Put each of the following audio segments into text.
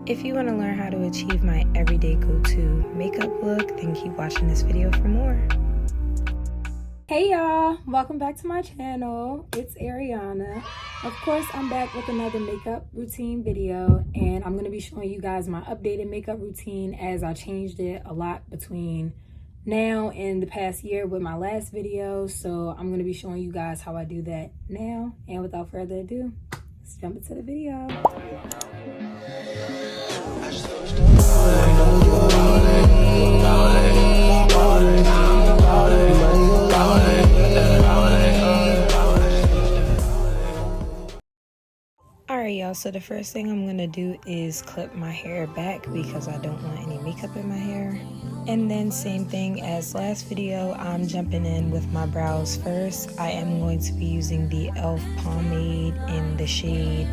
If you want to learn how to achieve my everyday go-to makeup look, then keep watching this video for more. Hey y'all, welcome back to my channel. It's Ariana. Of course, I'm back with another makeup routine video, and I'm going to be showing you guys my updated makeup routine as I changed it a lot between now and the past year with my last video. So I'm going to be showing you guys how I do that now. And without further ado, let's jump into the video. Alright y'all, so the first thing I'm going to do is clip my hair back because I don't want any makeup in my hair. And then same thing as last video, I'm jumping in with my brows first. I am going to be using the e.l.f. pomade in the shade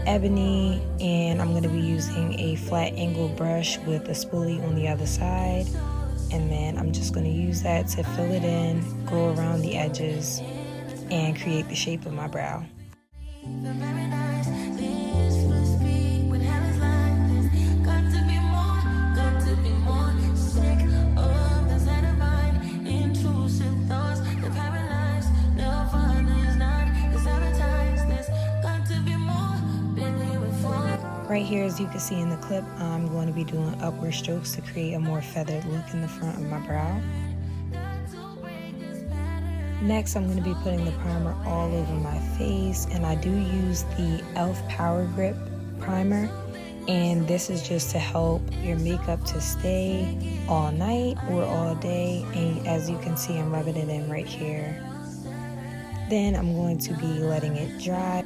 Ebony, and I'm going to be using a flat angle brush with a spoolie on the other side. And then I'm just going to use that to fill it in, go around the edges, and create the shape of my brow. Right here, as you can see in the clip, I'm going to be doing upward strokes to create a more feathered look in the front of my brow. Next, I'm going to be putting the primer all over my face, and I do use the e.l.f. Power Grip primer, and this is just to help your makeup to stay all night or all day. And as you can see, I'm rubbing it in right here. Then I'm going to be letting it dry.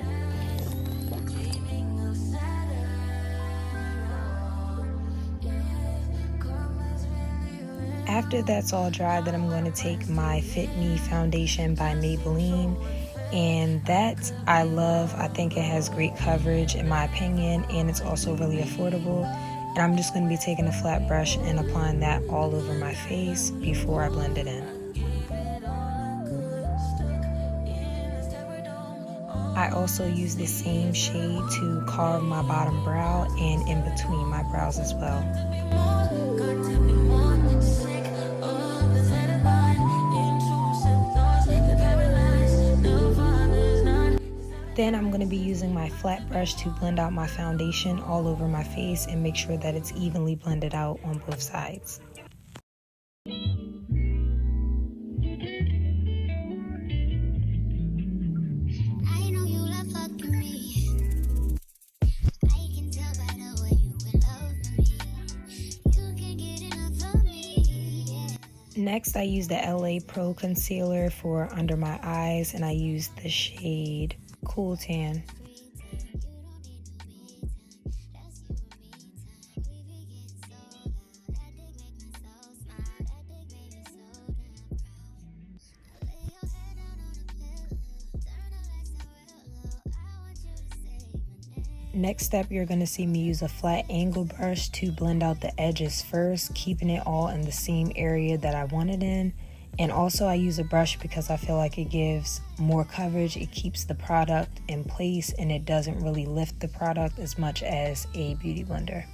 After that's all dry, then I'm going to take my Fit Me foundation by Maybelline, and that I love. I think it has great coverage in my opinion, and it's also really affordable. And I'm just going to be taking a flat brush and applying that all over my face before I blend it in. I also use the same shade to carve my bottom brow and in between my brows as well. Then I'm going to be using my flat brush to blend out my foundation all over my face and make sure that it's evenly blended out on both sides. Next, I use the LA Pro Concealer for under my eyes, and I use the shade Cool Tan. Next step, you're going to see me use a flat angle brush to blend out the edges first, keeping it all in the same area that I want it in. And also I use a brush because I feel like it gives more coverage, it keeps the product in place, and it doesn't really lift the product as much as a beauty blender.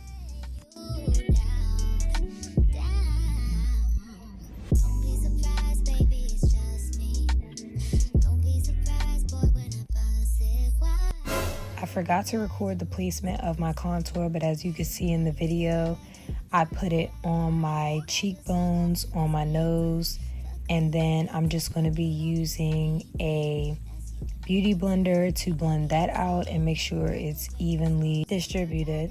I forgot to record the placement of my contour, but as you can see in the video, I put it on my cheekbones, on my nose, and then I'm just going to be using a beauty blender to blend that out and make sure it's evenly distributed.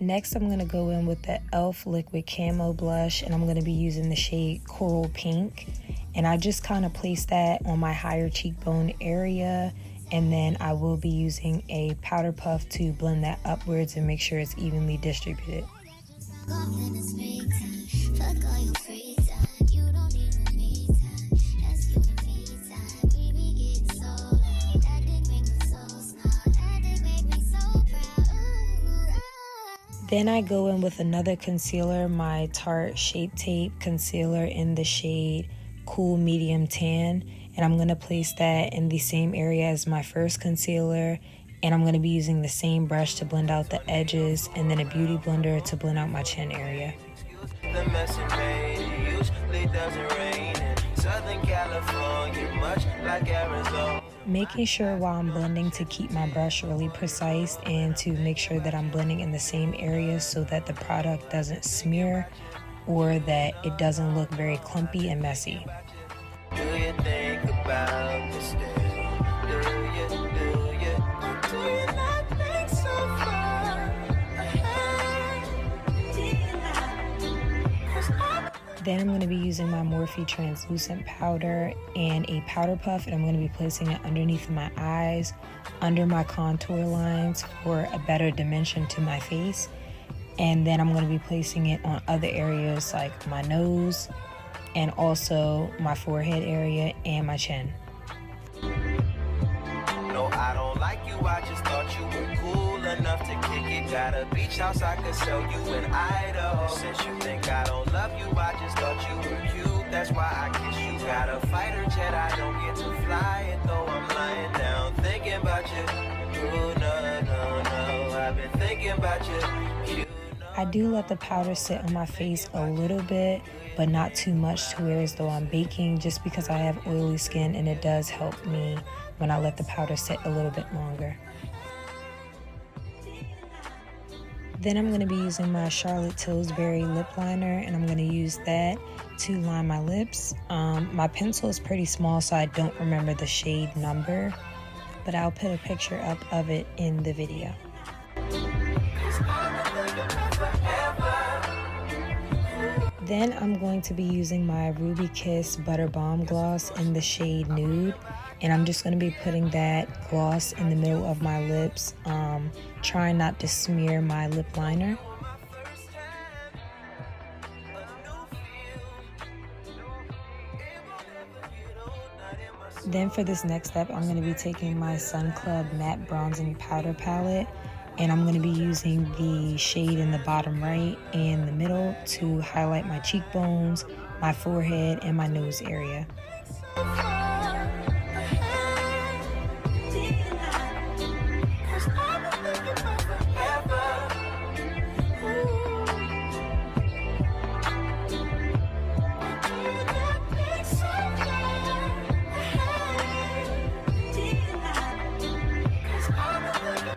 Next, I'm going to go in with the e.l.f. Liquid Camo Blush, and I'm going to be using the shade Coral Pink. And I just kind of place that on my higher cheekbone area, and then I will be using a powder puff to blend that upwards and make sure it's evenly distributed. Then I go in with another concealer, my Tarte Shape Tape concealer in the shade Cool Medium Tan. And I'm going to place that in the same area as my first concealer. And I'm going to be using the same brush to blend out the edges and then a beauty blender to blend out my chin area. Making sure while I'm blending to keep my brush really precise and to make sure that I'm blending in the same areas so that the product doesn't smear or that it doesn't look very clumpy and messy. Do you think about this day? Do you not think so far ahead? Then I'm going to be using my Morphe translucent powder and a powder puff, and I'm going to be placing it underneath my eyes, under my contour lines for a better dimension to my face. And then I'm going to be placing it on other areas like my nose and also my forehead area and my chin. No, I don't like you, I just thought you were cool enough to kick it. Got a beach house, I could sell you in Idaho. Since you think I don't love you, I just thought you were cute. That's why I kiss you. Got a fighter jet, I don't get to fly it, though I'm lying down thinking about you. Ooh, no, I've been thinking about you. I do let the powder sit on my face a little bit, but not too much to where as though I'm baking, just because I have oily skin and it does help me when I let the powder sit a little bit longer. Then I'm going to be using my Charlotte Tilbury lip liner, and I'm going to use that to line my lips. My pencil is pretty small, so I don't remember the shade number, but I'll put a picture up of it in the video. Then I'm going to be using my Ruby Kiss Butter Balm Gloss in the shade Nude, and I'm just going to be putting that gloss in the middle of my lips, trying not to smear my lip liner. Then for this next step, I'm going to be taking my Sun Club Matte Bronzing Powder Palette, and I'm going to be using the shade in the bottom right and the middle to highlight my cheekbones, my forehead, and my nose area.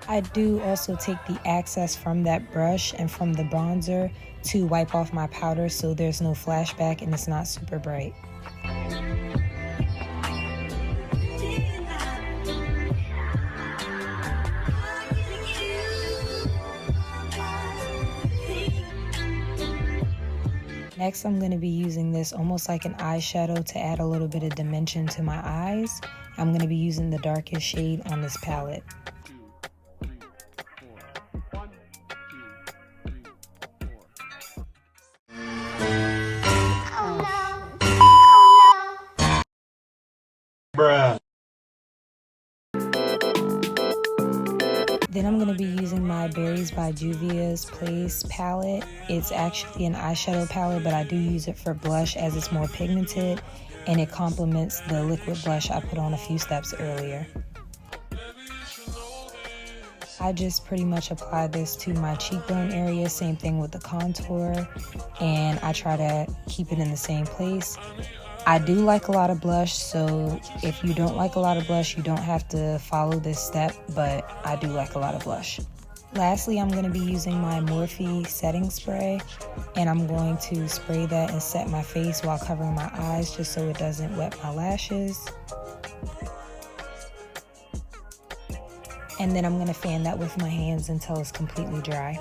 I do also take the excess from that brush and from the bronzer to wipe off my powder so there's no flashback and it's not super bright. Next, I'm going to be using this almost like an eyeshadow to add a little bit of dimension to my eyes. I'm going to be using the darkest shade on this palette. Bruh. Then I'm going to be using my Berries by Juvia's Place palette. It's actually an eyeshadow palette, but I do use it for blush as it's more pigmented, and it complements the liquid blush I put on a few steps earlier. I just pretty much apply this to my cheekbone area, same thing with the contour, and I try to keep it in the same place. I do like a lot of blush, so if you don't like a lot of blush, you don't have to follow this step, but I do like a lot of blush. Lastly, I'm going to be using my Morphe setting spray, and I'm going to spray that and set my face while covering my eyes just so it doesn't wet my lashes. And then I'm going to fan that with my hands until it's completely dry.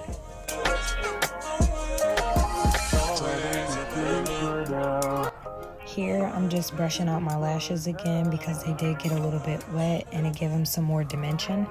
Here, I'm just brushing out my lashes again because they did get a little bit wet, and it gives them some more dimension.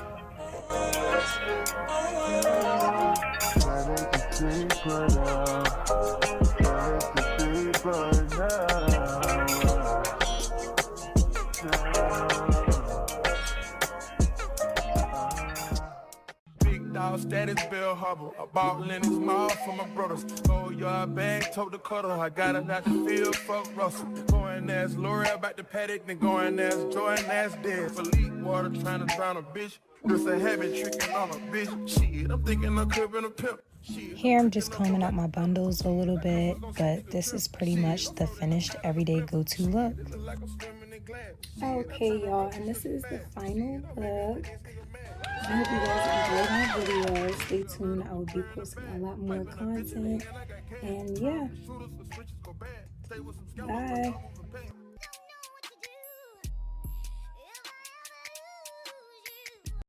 Status Bill Hubble. A ball in his mouth for my brothers. Oh, yard bag, tote the cutter. I got it out the field, fuck Russell. Going as L'Oreal about the paddock, then going as Jordan as dead. Philippe water trying to drown a bitch. Just a habit tricking on a bitch. Shit, I'm thinking I could been a pimp. Here I'm just combing out my bundles a little bit, but this is pretty much the finished everyday go-to look. Okay, y'all, and this is the final look. I hope you guys enjoyed my video. Stay tuned. I will be posting a lot more content. And yeah. Bye.